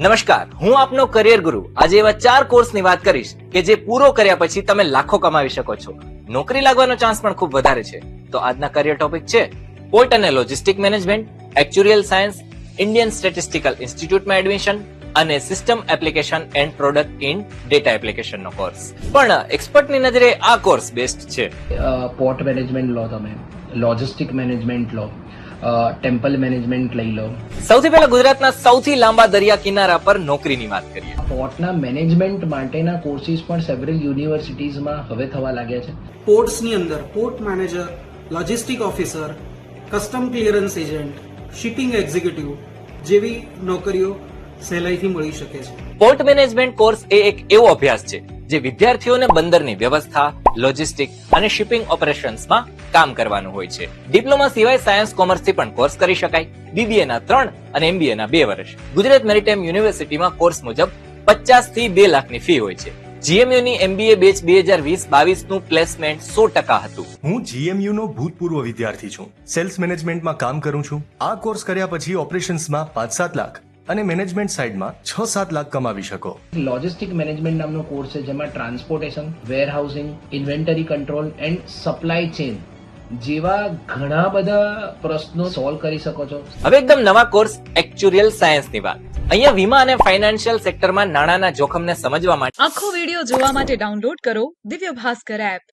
નમસ્કાર, હું આપનો કરિયર ગુરુ આજે એવા 4 કોર્સની વાત કરીશ કે જે પૂરો કર્યા પછી તમે લાખો કમાવી શકો છો. નોકરી લાગવાનો ચાન્સ પણ ખૂબ વધારે છે. તો આજના કરિયર ટોપિક છે પોર્ટ અને logistic management, actuarial science, Indian statistical ઇન્સ્ટિટ્યૂટમાં એડમિશન અને system application and product in data application નો કોર્સ. પણ એક્સપર્ટની નજરે આ કોર્સ બેસ્ટ છે. પોર્ટ મેનેજમેન્ટ લો, તમે લોજિસ્ટિક મેનેજમેન્ટ લો, ટેમ્પલ મેનેજમેન્ટ લઈ લો. સૌથી પહેલા ગુજરાતના સૌથી લાંબા દરિયા કિનારા પર નોકરીની વાત કરીએ. પોર્ટના મેનેજમેન્ટ માટેના કોર્સિસ પણ સેવરલ યુનિવર્સિટીઝમાં હવે થવા લાગ્યા છે. પોર્ટ્સની અંદર port manager, logistic officer, custom clearance agent, shipping executive જેવી નોકરીઓ સહેલાઈથી મળી શકે છે. પોર્ટ મેનેજમેન્ટ કોર્સ એ એક એવો અભ્યાસ છે જે વિદ્યાર્થીઓને બંદરની વ્યવસ્થા, લોજિસ્ટિક અને શિપિંગ ઓપરેશન્સમાં કામ કરવાનું હોય છે. ડિપ્લોમા સિવાય સાયન્સ કોમર્સથી પણ કોર્સ કરી શકાય. બીબીએ ના 3 અને એમબીએ ના 2 વર્ષ. ગુજરાત મેરીટાઈમ યુનિવર્સિટીમાં કોર્સ મુજબ 50 થી 2 લાખની ફી હોય છે. જીએમયુ ની એમબીએ બેચ 2020-22 નું પ્લેસમેન્ટ 100% હતું. હું જીએમયુ નો ભૂતપૂર્વ વિદ્યાર્થી છું. સેલ્સ મેનેજમેન્ટમાં કામ કરું છું. આ કોર્સ કર્યા પછી ઓપરેશન્સમાં 5-7 લાખ અને મેનેજમેન્ટ સાઇડમાં 6-7 લાખ કમાવી શકો. લોજિસ્ટિક મેનેજમેન્ટ નામનો કોર્સ છે જેમાં transportation, warehousing, inventory control and supply chain જેવા ઘણા બધા પ્રશ્નો સોલ્વ કરી શકો છો. હવે એકદમ નવા કોર્સ એક્ચ્યુરિયલ સાયન્સની વાત. અહીંયા વીમા અને ફાઇનાન્શિયલ સેક્ટરમાં નાણાંના જોખમને સમજવા માટે આખો વિડિયો જોવા માટે ડાઉનલોડ કરો દિવ્ય ભાસ્કર એપ.